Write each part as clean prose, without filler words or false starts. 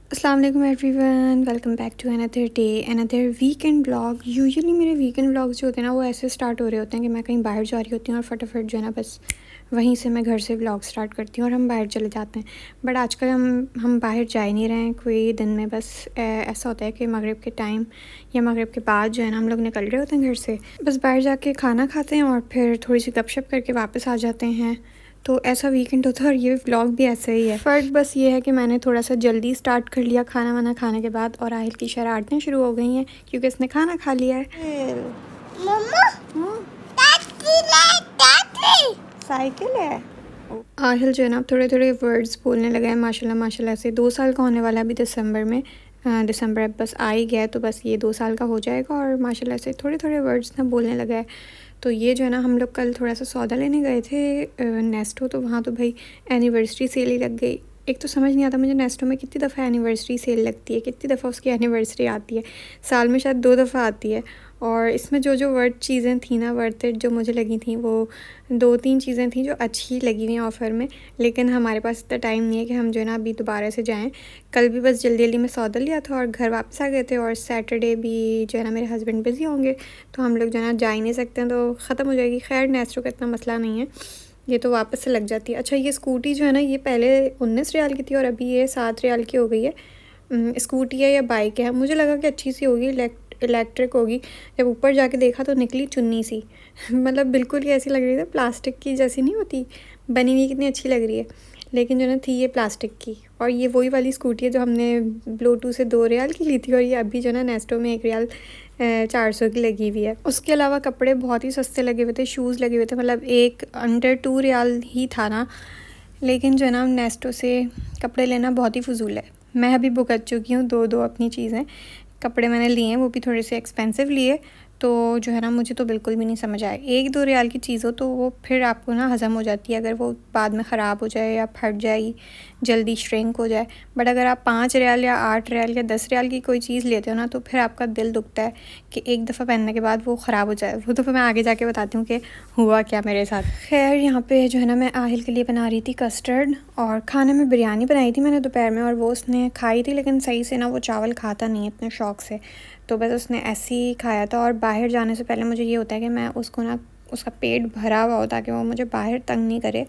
अस्सलाम वालेकुम everyone, welcome back to another day another weekend blog. Usually मेरे weekend blogs जो होते हैं ना वो ऐसे स्टार्ट हो रहे होते हैं कि मैं कहीं बाहर जा रही होती हूँ और फटाफट जो है ना बस वहीं से मैं घर से ब्लॉग स्टार्ट करती हूँ और हम बाहर चले जाते हैं। बट आजकल हम बाहर जा ही नहीं रहे हैं कोई दिन में। बस ऐसा होता है कि मगरिब के टाइम या मगरिब के बाद जो है ना हम लोग निकल रहे होते हैं घर से, बस बाहर जाके खाना खाते हैं और फिर थोड़ी सी गपशप करके वापस आ जाते हैं। तो ऐसा वीकेंड होता है और ये व्लॉग भी ऐसा ही है। फ़र्क बस ये है कि मैंने थोड़ा सा जल्दी स्टार्ट कर लिया खाना वाना खाने के बाद और आहिल की शरारतें शुरू हो गई हैं क्योंकि इसने खाना खा लिया है। मम्मा साइकिल है। आहिल जो है ना थोड़े थोड़े वर्ड्स बोलने लगा है माशाल्लाह माशाल्लाह से। 2 साल का होने वाला है अभी दिसंबर में। दिसंबर अब बस आ ही गया है तो बस ये 2 साल का हो जाएगा और माशाल्लाह से थोड़े थोड़े वर्ड्स ना बोलने लगा है। तो ये जो है ना हम लोग कल थोड़ा सा सौदा लेने गए थे नेस्टो, तो वहाँ तो भाई एनिवर्सरी सेल ही लग गई। एक तो समझ नहीं आता मुझे नेस्टो में कितनी दफ़ा एनिवर्सरी सेल लगती है, कितनी दफ़ा उसकी एनिवर्सरी आती है। साल में शायद 2 दफ़ा आती है। और इसमें जो जो वर्थ चीज़ें थी ना, वर्थ इट जो मुझे लगी थी, वो 2-3 चीज़ें थी जो अच्छी लगी हुई ऑफ़र में। लेकिन हमारे पास इतना टाइम नहीं है कि हम जो है ना अभी दोबारा से जाएं। कल भी बस जल्दी जल्दी में सौदा लिया था और घर वापस आ गए थे और सैटरडे भी जो है ना मेरे हस्बैंड बिज़ी होंगे तो हम लोग जो है ना जा ही नहीं सकते हैं, तो ख़त्म हो जाएगी। खैर नेस्टो का इतना मसला नहीं है, ये तो वापस से लग जाती है। अच्छा, ये स्कूटी जो है ना ये पहले 19 रियाल की थी और अभी ये 7 रियाल की हो गई है। स्कूटी है या बाइक है, मुझे लगा कि अच्छी सी होगी, इलेक्ट्रिक होगी। जब ऊपर जाके देखा तो निकली चुन्नी सी मतलब बिल्कुल ही ऐसी लग रही थी, प्लास्टिक की जैसी नहीं होती बनी हुई, कितनी अच्छी लग रही है। लेकिन जो ना थी ये प्लास्टिक की। और ये वही वाली स्कूटी है जो हमने ब्लूटूथ से 2 रियाल की ली थी और ये अभी जो ना नेस्टो में 1 रियाल 400 की लगी हुई है। उसके अलावा कपड़े बहुत ही सस्ते लगे हुए थे, शूज़ लगे हुए थे, मतलब एक अंडर 2 रियाल ही था ना। लेकिन जो है ना नेस्टो से कपड़े लेना बहुत ही फ़ुज़ूल है। मैं अभी भुगत चुकी हूँ 2-2 अपनी चीज़ें। कपड़े मैंने लिए हैं वो भी थोड़े से एक्सपेंसिव लिए, तो जो है ना मुझे तो बिल्कुल भी नहीं समझ आया। 1-2 रियाल की चीज़ हो तो वो फिर आपको ना हज़म हो जाती है, अगर वो बाद में ख़राब हो जाए या फट जाए, जल्दी श्रिंक हो जाए। बट अगर आप 5 रियाल या 8 रियाल या 10 रियाल की कोई चीज़ लेते हो ना तो फिर आपका दिल दुखता है कि एक दफ़ा पहनने के बाद वो ख़राब हो जाए। वो तो फिर मैं आगे जाके बताती हूँ कि हुआ क्या मेरे साथ। खैर यहाँ पे जो है ना मैं आहिल के लिए बना रही थी कस्टर्ड और खाने में बिरयानी बनाई थी मैंने दोपहर में, और वो उसने खाई थी, लेकिन सही से ना वो चावल खाता नहीं है इतने शौक़ से, तो बस उसने ऐसे ही खाया था। और बाहर जाने से पहले मुझे ये होता है कि मैं उसको ना उसका पेट भरा हुआ हो ताकि वो मुझे बाहर तंग नहीं करे।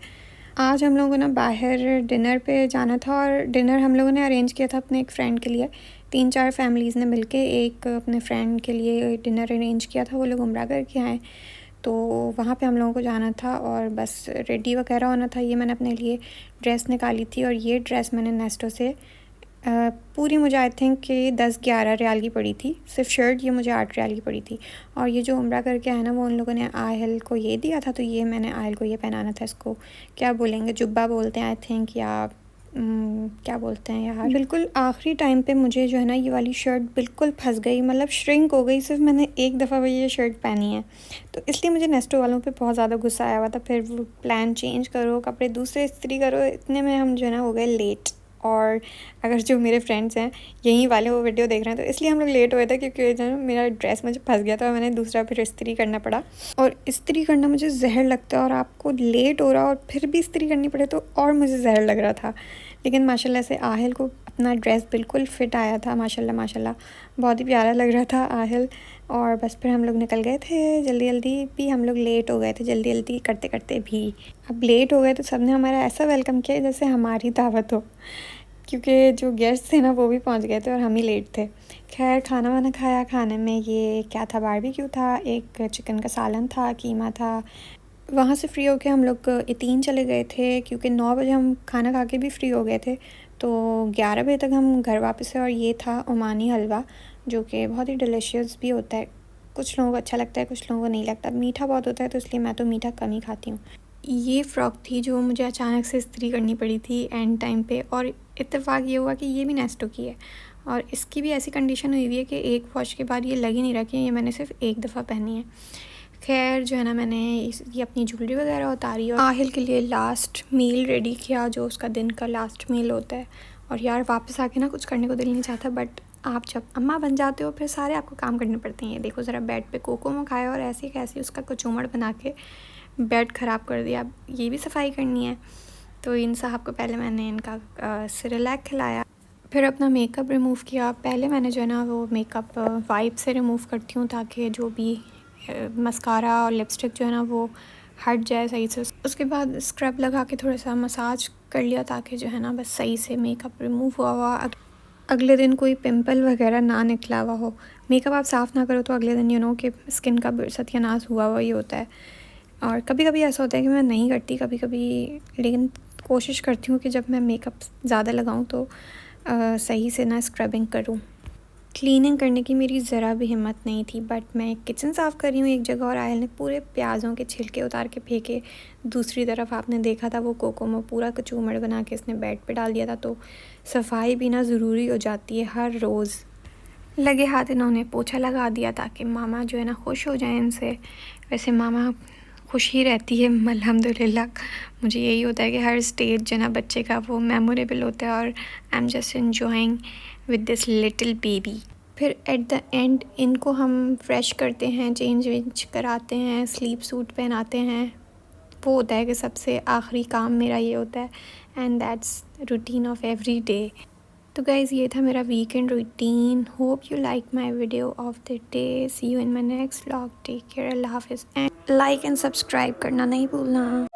आज हम लोगों को ना बाहर डिनर पे जाना था और डिनर हम लोगों ने अरेंज किया था अपने एक फ़्रेंड के लिए। 3-4 फैमिलीज़ ने मिलके एक अपने फ्रेंड के लिए डिनर अरेंज किया था। वो लोग उम्रा करके आए तो वहाँ पे हम लोगों को जाना था और बस रेडी वगैरह होना था। ये मैंने अपने लिए ड्रेस निकाली थी और ये ड्रेस मैंने नेस्टो से पूरी मुझे आई थिंक कि 10-11 रियाल की पड़ी थी। सिर्फ शर्ट ये मुझे 8 रियाल की पड़ी थी। और ये जो उम्रा करके आया ना वो उन लोगों ने आहिल को ये दिया था, तो ये मैंने आहिल को ये पहनाना था। इसको क्या बोलेंगे, जुब्बा बोलते हैं आई थिंक, या क्या बोलते हैं यार। बिल्कुल आखिरी टाइम पे मुझे जो है ना ये वाली शर्ट बिल्कुल फंस गई, मतलब श्रिंक हो गई। सिर्फ मैंने एक दफ़ा वही ये शर्ट पहनी है, तो इसलिए मुझे नेस्टो वालों पे बहुत ज़्यादा गुस्सा आया हुआ था। फिर वो प्लान चेंज करो, कपड़े दूसरे इस्त्री करो, इतने में हम जो है ना हो गए लेट। और अगर जो मेरे फ्रेंड्स हैं यहीं वाले वो वीडियो देख रहे हैं तो इसलिए हम लोग लेट हुए थे क्योंकि जो मेरा ड्रेस मुझे फंस गया था और मैंने दूसरा फिर इस्त्री करना पड़ा। और इस्त्री करना मुझे जहर लगता है और आपको लेट हो रहा और फिर भी इस्त्री करनी पड़े तो और मुझे जहर लग रहा था। लेकिन माशाल्लाह से आहिल को अपना ड्रेस बिल्कुल फ़िट आया था, माशाल्लाह माशाल्लाह, बहुत ही प्यारा लग रहा था आहिल। और बस फिर हम लोग निकल गए थे जल्दी जल्दी भी, हम लोग लेट हो गए थे जल्दी जल्दी करते करते भी। अब लेट हो गए तो सब ने हमारा ऐसा वेलकम किया जैसे हमारी दावत हो, क्योंकि जो गेस्ट थे ना वो भी पहुंच गए थे और हम ही लेट थे। खैर खाना वाना खाया, खाने में ये क्या था, बारबेक्यू था, एक चिकन का सालन था, कीमा था। वहाँ से फ्री होके हम लोग इतीन चले गए थे क्योंकि 9 बजे हम खाना खा के भी फ्री हो गए थे, तो 11 बजे तक हम घर वापस है। और ये था ओमानी हलवा जो कि बहुत ही डिलीशियस भी होता है। कुछ लोगों को अच्छा लगता है, कुछ लोगों को नहीं लगता, मीठा बहुत होता है तो इसलिए मैं तो मीठा कम ही खाती हूँ। ये फ़्रॉक थी जो मुझे अचानक से इस्त्री करनी पड़ी थी एंड टाइम पे, और इत्तेफाक ये हुआ कि ये भी नेस्टो की है और इसकी भी ऐसी कंडीशन हुई हुई है कि एक वॉश के बाद ये लग ही नहीं रहा कि ये मैंने सिर्फ एक दफ़ा पहनी है। खैर जो है ना मैंने ये अपनी ज्वेलरी वगैरह उतारी और आहिल के लिए लास्ट मील रेडी किया जो उसका दिन का लास्ट मील होता है। और यार वापस आके ना कुछ करने को दिल नहीं चाहता, बट आप जब अम्मा बन जाते हो फिर सारे आपको काम करने पड़ते हैं। ये देखो ज़रा, बेड पे कोको खाया और ऐसे कैसे उसका कचूमड़ बना के बेड ख़राब कर दिया। अब ये भी सफाई करनी है। तो इन साहब को पहले मैंने इनका सिरेलैक खिलाया, फिर अपना मेकअप रिमूव किया। पहले मैंने जो है ना वो मेकअप वाइप से रिमूव करती हूँ ताकि जो भी मस्कारा और लिपस्टिक जो है ना वो हट जाए सही से। उसके बाद स्क्रब लगा के थोड़ा सा मसाज कर लिया ताकि जो है ना बस सही से मेकअप रिमूव हुआ अगले दिन कोई पिंपल वगैरह ना निकला हुआ हो। मेकअप आप साफ़ ना करो तो अगले दिन कि स्किन का सत्यानाश हुआ हुआ ही होता है। और कभी कभी ऐसा होता है कि मैं नहीं करती कभी कभी, लेकिन कोशिश करती हूँ कि जब मैं मेकअप ज़्यादा लगाऊँ तो सही से ना स्क्रबिंग करूँ। क्लीनिंग करने की मेरी ज़रा भी हिम्मत नहीं थी, बट मैं किचन साफ़ कर रही हूँ एक जगह और आयल ने पूरे प्याज़ों के छिलके उतार के फेंके। दूसरी तरफ आपने देखा था वो कोकोमो पूरा कचूमड़ बना के इसने बेड पे डाल दिया था। तो सफाई भी ना ज़रूरी हो जाती है हर रोज़। लगे हाथ इन्होंने पोछा लगा दिया ताकि मामा जो है ना खुश हो जाए इनसे। वैसे मामा खुश ही रहती है अल्हम्दुलिल्लाह। मुझे यही होता है कि हर स्टेज जो है ना बच्चे का वो मेमोरेबल होता है और I am just enjoying with this little baby. फिर एट द एंड इनको हम फ्रेश करते हैं, चेंज वेंज कराते हैं, स्लीप सूट पहनाते हैं। वो होता है कि सबसे आखिरी काम मेरा ये होता है and that's routine of every day. तो गाइज़ ये था मेरा weekend routine. Hope you like my video of the day. See you in my next vlog. Take care, अल्लाह हाफिज़ एंड लाइक एंड सब्सक्राइब करना नहीं भूलना।